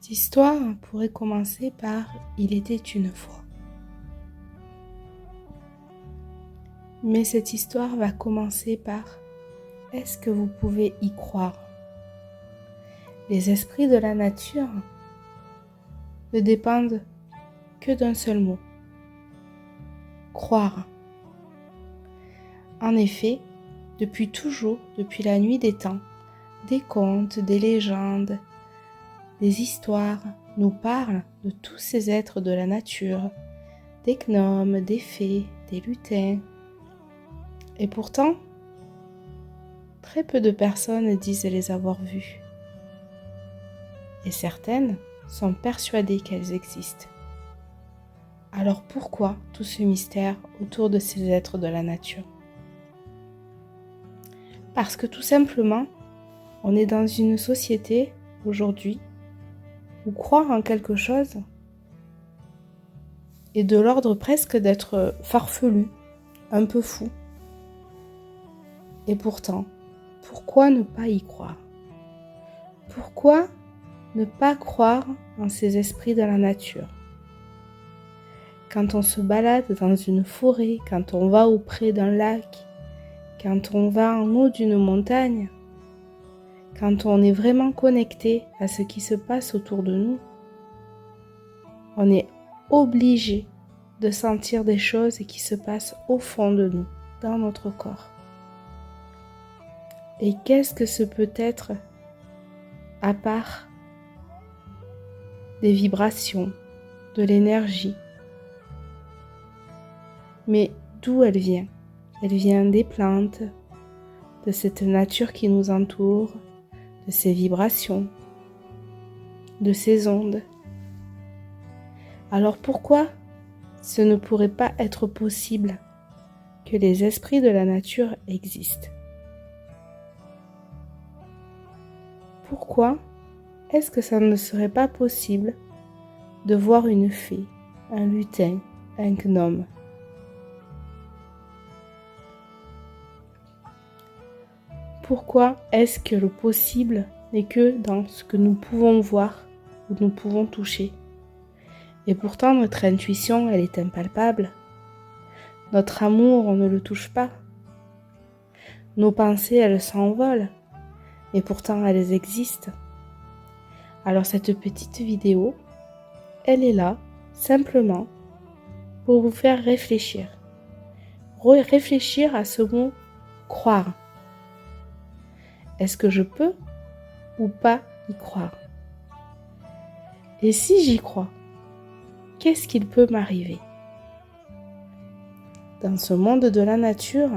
Cette histoire pourrait commencer par « Il était une fois ». Mais cette histoire va commencer par « Est-ce que vous pouvez y croire ?» Les esprits de la nature ne dépendent que d'un seul mot : croire. En effet, depuis toujours, depuis la nuit des temps, des contes, des légendes, des histoires nous parlent de tous ces êtres de la nature, des gnomes, des fées, des lutins. Et pourtant, très peu de personnes disent les avoir vus. Et certaines sont persuadées qu'elles existent. Alors pourquoi tout ce mystère autour de ces êtres de la nature ? Parce que tout simplement, on est dans une société aujourd'hui où croire en quelque chose est de l'ordre presque d'être farfelu, un peu fou. Et pourtant, pourquoi ne pas y croire ? Pourquoi ne pas croire en ces esprits de la nature ? Quand on se balade dans une forêt, quand on va auprès d'un lac, quand on va en haut d'une montagne, quand on est vraiment connecté à ce qui se passe autour de nous, on est obligé de sentir des choses qui se passent au fond de nous, dans notre corps. Et qu'est-ce que ce peut être à part des vibrations, de l'énergie ? Mais d'où elle vient ? Elle vient des plantes, de cette nature qui nous entoure, de ces vibrations, de ces ondes. Alors pourquoi ce ne pourrait pas être possible que les esprits de la nature existent ? Pourquoi est-ce que ça ne serait pas possible de voir une fée, un lutin, un gnome ? Pourquoi est-ce que le possible n'est que dans ce que nous pouvons voir ou nous pouvons toucher ? Et pourtant notre intuition, elle est impalpable. Notre amour, on ne le touche pas. Nos pensées, elles s'envolent. Et pourtant elles existent. Alors cette petite vidéo, elle est là simplement pour vous faire réfléchir. Réfléchir à ce mot « croire ». Est-ce que je peux ou pas y croire ? Et si j'y crois, qu'est-ce qu'il peut m'arriver ? Dans ce monde de la nature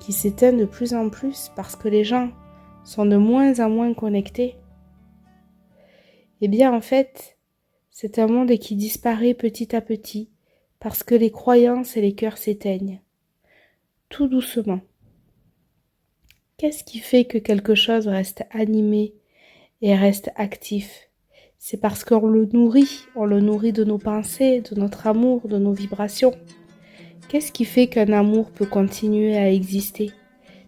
qui s'éteint de plus en plus parce que les gens sont de moins en moins connectés, eh bien en fait, c'est un monde qui disparaît petit à petit parce que les croyances et les cœurs s'éteignent, tout doucement. Qu'est-ce qui fait que quelque chose reste animé et reste actif ? C'est parce qu'on le nourrit de nos pensées, de notre amour, de nos vibrations. Qu'est-ce qui fait qu'un amour peut continuer à exister ?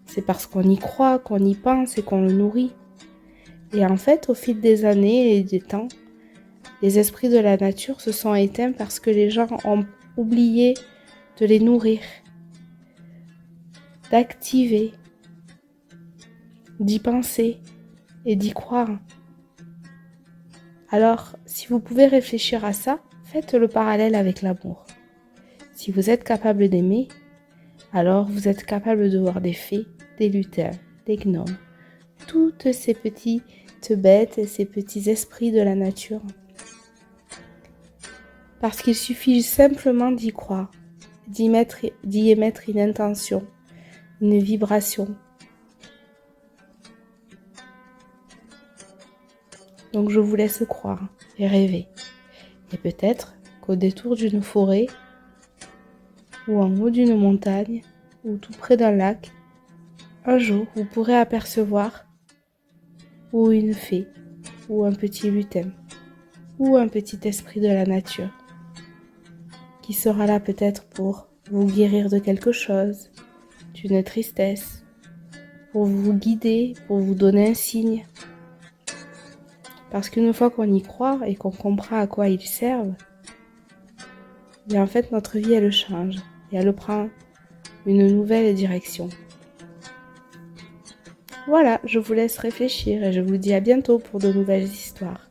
C'est parce qu'on y croit, qu'on y pense et qu'on le nourrit. Et en fait, au fil des années et des temps, les esprits de la nature se sont éteints parce que les gens ont oublié de les nourrir, d'activer, d'y penser et d'y croire. Alors, si vous pouvez réfléchir à ça, faites le parallèle avec l'amour. Si vous êtes capable d'aimer, alors vous êtes capable de voir des fées, des lutins, des gnomes, toutes ces petites bêtes et ces petits esprits de la nature. Parce qu'il suffit simplement d'y croire, d'y émettre une intention, une vibration. Donc je vous laisse croire et rêver. Et peut-être qu'au détour d'une forêt, ou en haut d'une montagne, ou tout près d'un lac, un jour vous pourrez apercevoir ou une fée, ou un petit lutin, ou un petit esprit de la nature, qui sera là peut-être pour vous guérir de quelque chose, d'une tristesse, pour vous guider, pour vous donner un signe, Parce qu'une fois qu'on y croit et qu'on comprend à quoi ils servent, bien en fait notre vie elle change et elle prend une nouvelle direction. Voilà, je vous laisse réfléchir et je vous dis à bientôt pour de nouvelles histoires.